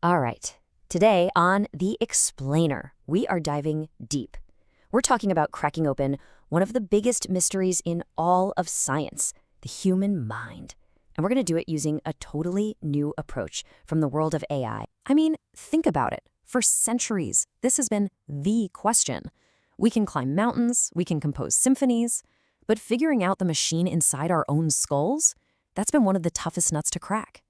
All right. Today on The Explainer, we are diving deep. We're talking about cracking open one of the biggest mysteries in all of science, the human mind. And we're going to do it using a totally new approach from the world of AI. I mean, think about it. For centuries, this has been the question. We can climb mountains, we can compose symphonies, but figuring out the machine inside our own skulls, that's been one of the toughest nuts to crack.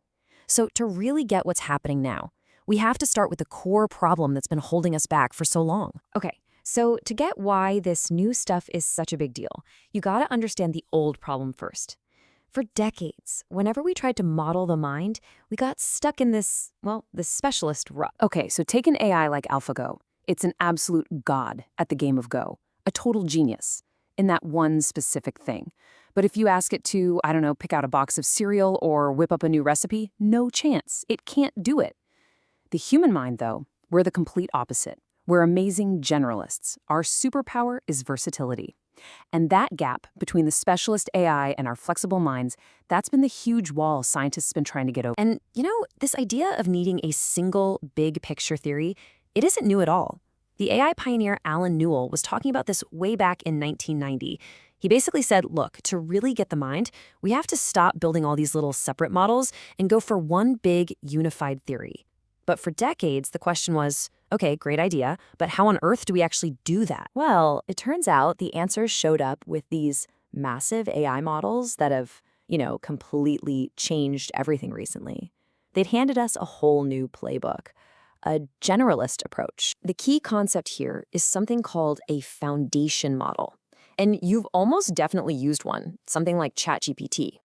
So to really get what's happening now, we have to start with the core problem that's been holding us back for so long. Okay, so to get why this new stuff is such a big deal, you gotta understand the old problem first. For decades, whenever we tried to model the mind, we got stuck in this specialist rut. Okay, so take an AI like AlphaGo. It's an absolute god at the game of Go, a total genius in that one specific thing. But if you ask it to, I don't know, pick out a box of cereal or whip up a new recipe, no chance. It can't do it. The human mind, though, we're the complete opposite. We're amazing generalists. Our superpower is versatility. And that gap between the specialist AI and our flexible minds, that's been the huge wall scientists have been trying to get over. And this idea of needing a single big picture theory, it isn't new at all. The AI pioneer Alan Newell was talking about this way back in 1990. He basically said, look, to really get the mind, we have to stop building all these little separate models and go for one big unified theory. But for decades, the question was, okay, great idea, but how on earth do we actually do that? Well, it turns out the answers showed up with these massive AI models that have, completely changed everything recently. They'd handed us a whole new playbook, a generalist approach. The key concept here is something called a foundation model. And you've almost definitely used one, something like ChatGPT.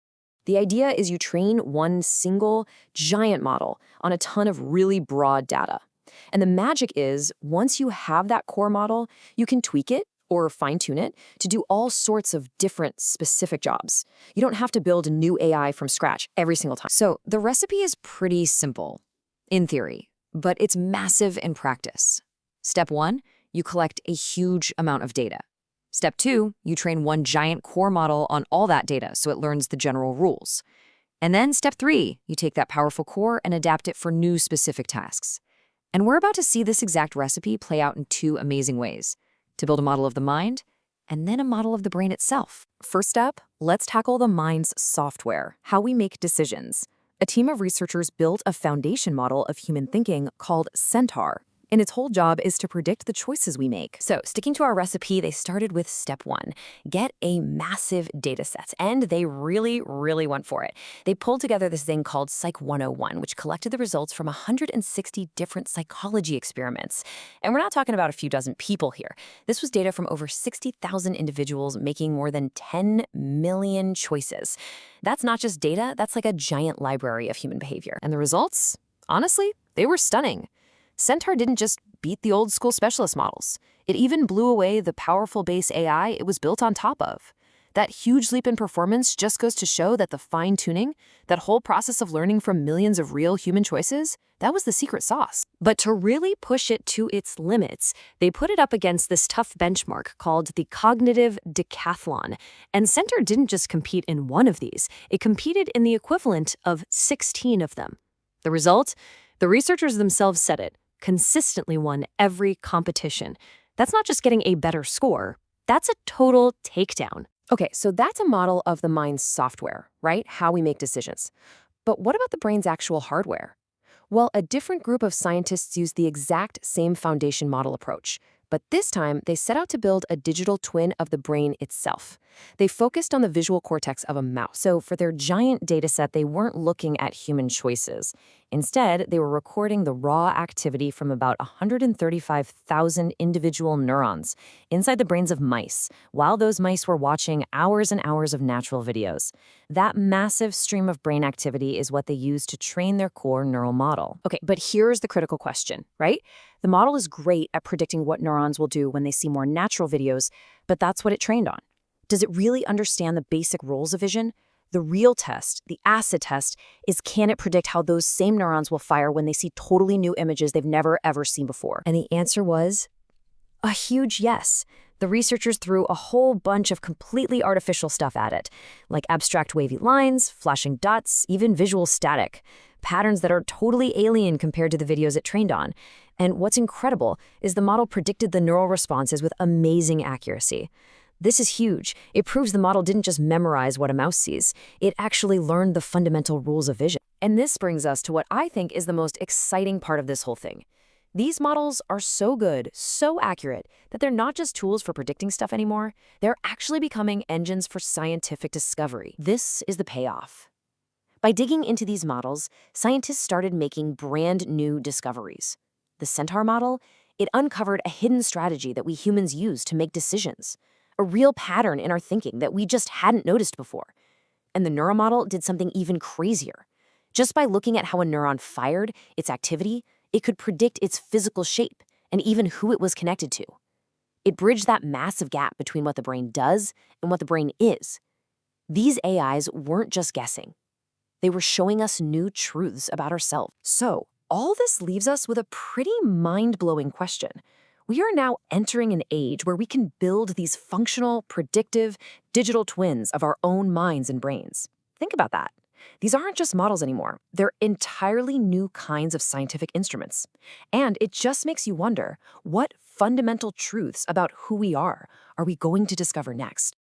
The idea is you train one single giant model on a ton of really broad data. And the magic is, once you have that core model, you can tweak it or fine-tune it to do all sorts of different specific jobs. You don't have to build a new AI from scratch every single time. So the recipe is pretty simple, in theory, but it's massive in practice. Step 1, you collect a huge amount of data. Step 2, you train one giant core model on all that data so it learns the general rules. And then step 3, you take that powerful core and adapt it for new specific tasks. And we're about to see this exact recipe play out in two amazing ways: to build a model of the mind, and then a model of the brain itself. First up, let's tackle the mind's software, how we make decisions. A team of researchers built a foundation model of human thinking called Centaur, and its whole job is to predict the choices we make. So, sticking to our recipe, they started with step 1, get a massive data set, and they really, really went for it. They pulled together this thing called Psych 101, which collected the results from 160 different psychology experiments. And we're not talking about a few dozen people here. This was data from over 60,000 individuals making more than 10 million choices. That's not just data, that's like a giant library of human behavior. And the results? Honestly, they were stunning. Centaur didn't just beat the old school specialist models. It even blew away the powerful base AI it was built on top of. That huge leap in performance just goes to show that the fine-tuning, that whole process of learning from millions of real human choices, that was the secret sauce. But to really push it to its limits, they put it up against this tough benchmark called the cognitive decathlon. And Centaur didn't just compete in one of these, it competed in the equivalent of 16 of them. The result? The researchers themselves said it consistently won every competition. That's not just getting a better score, that's a total takedown. Okay, so that's a model of the mind's software, right? How we make decisions. But what about the brain's actual hardware? Well, a different group of scientists used the exact same foundation model approach. But this time, they set out to build a digital twin of the brain itself. They focused on the visual cortex of a mouse. So for their giant data set, they weren't looking at human choices. Instead, they were recording the raw activity from about 135,000 individual neurons inside the brains of mice, while those mice were watching hours and hours of natural videos. That massive stream of brain activity is what they used to train their core neural model. Okay, but here's the critical question, right? The model is great at predicting what neurons will do when they see more natural videos, but that's what it trained on. Does it really understand the basic rules of vision? The real test, the acid test, is can it predict how those same neurons will fire when they see totally new images they've never ever seen before? And the answer was a huge yes. The researchers threw a whole bunch of completely artificial stuff at it, like abstract wavy lines, flashing dots, even visual static. patterns that are totally alien compared to the videos it trained on. And what's incredible is the model predicted the neural responses with amazing accuracy. This is huge. It proves the model didn't just memorize what a mouse sees. It actually learned the fundamental rules of vision. And this brings us to what I think is the most exciting part of this whole thing. These models are so good, so accurate, that they're not just tools for predicting stuff anymore. They're actually becoming engines for scientific discovery. This is the payoff. By digging into these models, scientists started making brand new discoveries. The Centaur model, it uncovered a hidden strategy that we humans use to make decisions, a real pattern in our thinking that we just hadn't noticed before. And the neuromodel did something even crazier. Just by looking at how a neuron fired, its activity, it could predict its physical shape and even who it was connected to. It bridged that massive gap between what the brain does and what the brain is. These AIs weren't just guessing. They were showing us new truths about ourselves. So, all this leaves us with a pretty mind-blowing question. We are now entering an age where we can build these functional, predictive, digital twins of our own minds and brains. Think about that. These aren't just models anymore. They're entirely new kinds of scientific instruments. And it just makes you wonder, what fundamental truths about who we are we going to discover next?